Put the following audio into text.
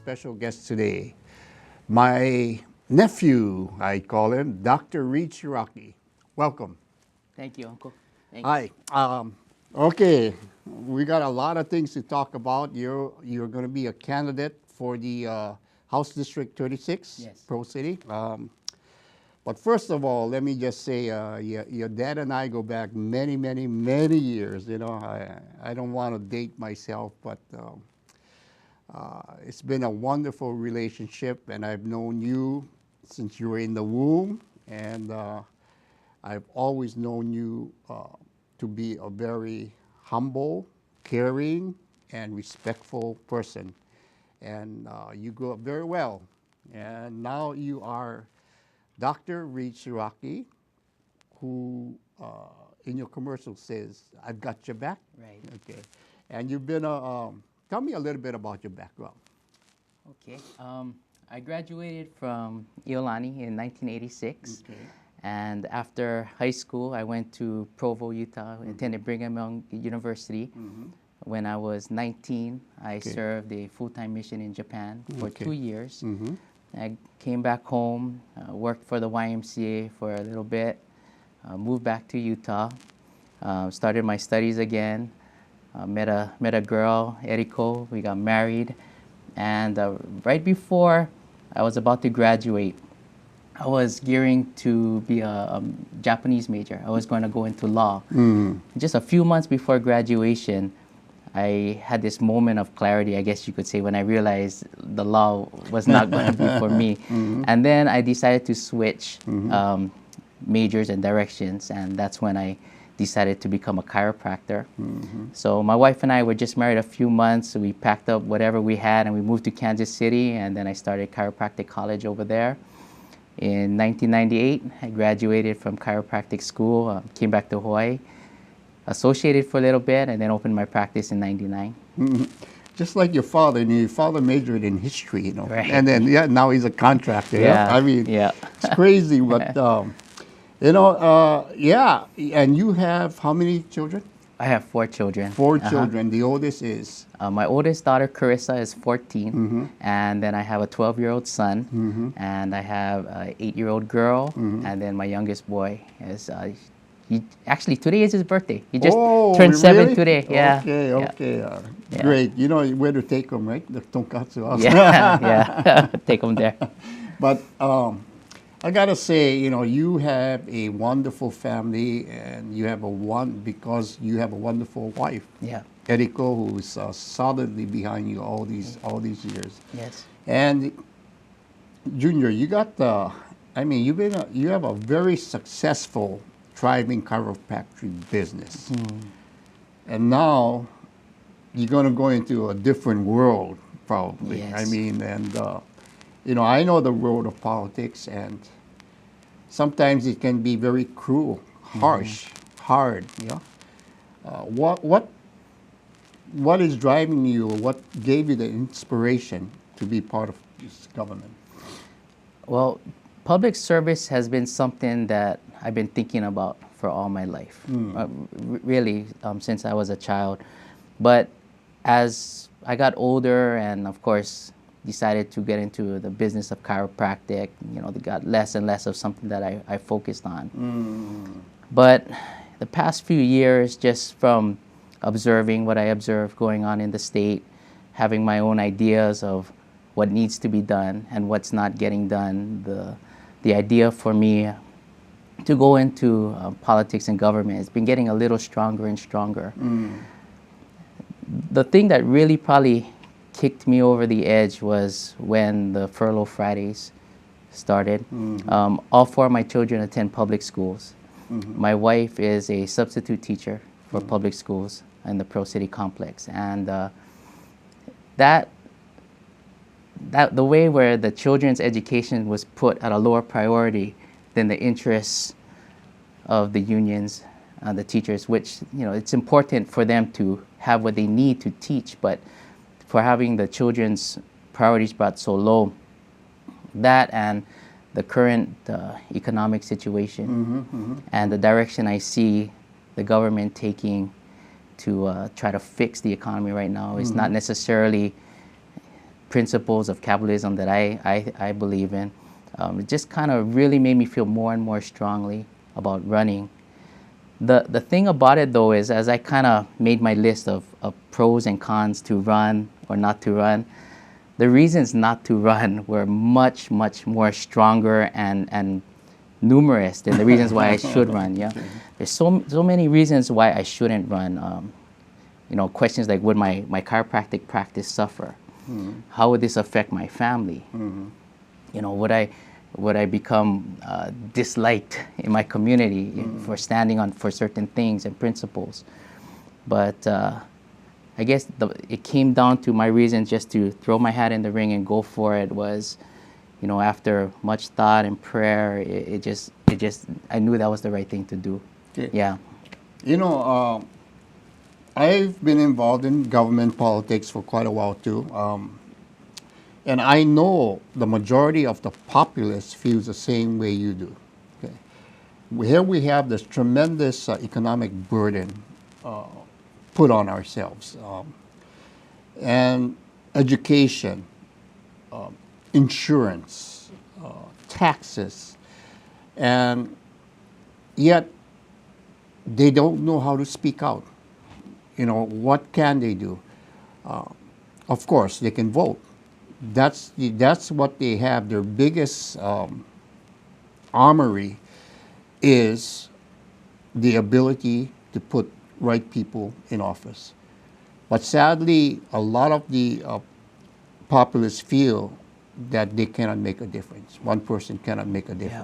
special guest today. My nephew, I call him, Dr. Reed Shiraki. Welcome. Thank you, Uncle. Thanks. Hi. Okay, we got a lot of things to talk about. You're going to be a candidate for the House District 36, Yes. Pro City. But first of all, let me just say, your dad and I go back many, many, many years. You know, I don't want to date myself, but it's been a wonderful relationship, and I've known you since you were in the womb, and I've always known you to be a very humble, caring, and respectful person. And you grew up very well. And now you are Dr. Reed Shiraki, who in your commercial says, "I've got your back." Right. Okay. And you've been tell me a little bit about your background. Okay. I graduated from Iolani in 1986. Okay. And after high school, I went to Provo, Utah, attended Brigham Young University. When I was 19, I served a full-time mission in Japan for 2 years. I came back home, worked for the YMCA for a little bit, moved back to Utah, started my studies again, met a girl, Eriko. We got married, and right before I was about to graduate, I was gearing to be a Japanese major. I was going to go into law. Just a few months before graduation, I had this moment of clarity, I guess you could say, when I realized the law was not going to be for me. And then I decided to switch majors and directions, and that's when I decided to become a chiropractor. So my wife and I were just married a few months, so we packed up whatever we had and we moved to Kansas City, and then I started chiropractic college over there. In 1998, I graduated from chiropractic school, came back to Hawaii, associated for a little bit, and then opened my practice in 99. Just like your father, and your father majored in history, you know, Right. and then now he's a contractor. Yeah. I mean, Yeah. it's crazy, but yeah. And you have how many children? I have 4 children. 4 children. The oldest is My oldest daughter, Carissa, is 14, and then I have a 12-year-old son, and I have an 8-year-old girl, and then my youngest boy is, actually, today is his birthday. He just turned 7 really? today. Yeah. Okay. Yeah. Okay. Yeah. Great. You know where to take them, right? The tonkatsu house. Yeah, yeah. Take them there. But I gotta say, you know, you have a wonderful family, and you have because you have a wonderful wife, Yeah. Eriko, who's solidly behind you all these years. Yes. And Junior, you got you have a very successful thriving chiropractic business, and now you're gonna go into a different world, probably. Yes. I mean, and you know, I know the world of politics, and sometimes it can be very cruel, harsh, hard. You know, what is driving you? What gave you the inspiration to be part of this government? Well, public service has been something that I've been thinking about for all my life, really, since I was a child. But as I got older and, of course, decided to get into the business of chiropractic, you know, they got less and less of something that I focused on. But the past few years, just from observing what I observed going on in the state, having my own ideas of what needs to be done and what's not getting done, the idea for me to go into politics and government has been getting a little stronger and stronger. The thing that really probably kicked me over the edge was when the Furlough Fridays started. All 4 of my children attend public schools. My wife is a substitute teacher for public schools in the Pro City complex, and that the way where the children's education was put at a lower priority than the interests of the unions, the teachers, which, you know, it's important for them to have what they need to teach, but for having the children's priorities brought so low, that and the current economic situation and the direction I see the government taking to try to fix the economy right now is not necessarily principles of capitalism that I believe in. It just kind of really made me feel more and more strongly about running. The thing about it though is, as I kind of made my list of pros and cons to run or not to run, the reasons not to run were much, much more stronger and numerous than the reasons why I should run. Yeah, there's so many reasons why I shouldn't run. You know, questions like, would my chiropractic practice suffer? How would this affect my family? You know, would I become disliked in my community for standing on for certain things and principles? But I guess it came down to my reason just to throw my hat in the ring and go for it was, you know, after much thought and prayer, it just I knew that was the right thing to do. Okay. Yeah. You know, I've been involved in government politics for quite a while too. And I know the majority of the populace feels the same way you do. Okay. Here we have this tremendous economic burden put on ourselves. And education, insurance, taxes, and yet they don't know how to speak out. You know, what can they do? Of course, they can vote. That's what they have. Their biggest armory is the ability to put right people in office. But sadly, a lot of the populace feel that they cannot make a difference. One person cannot make a difference.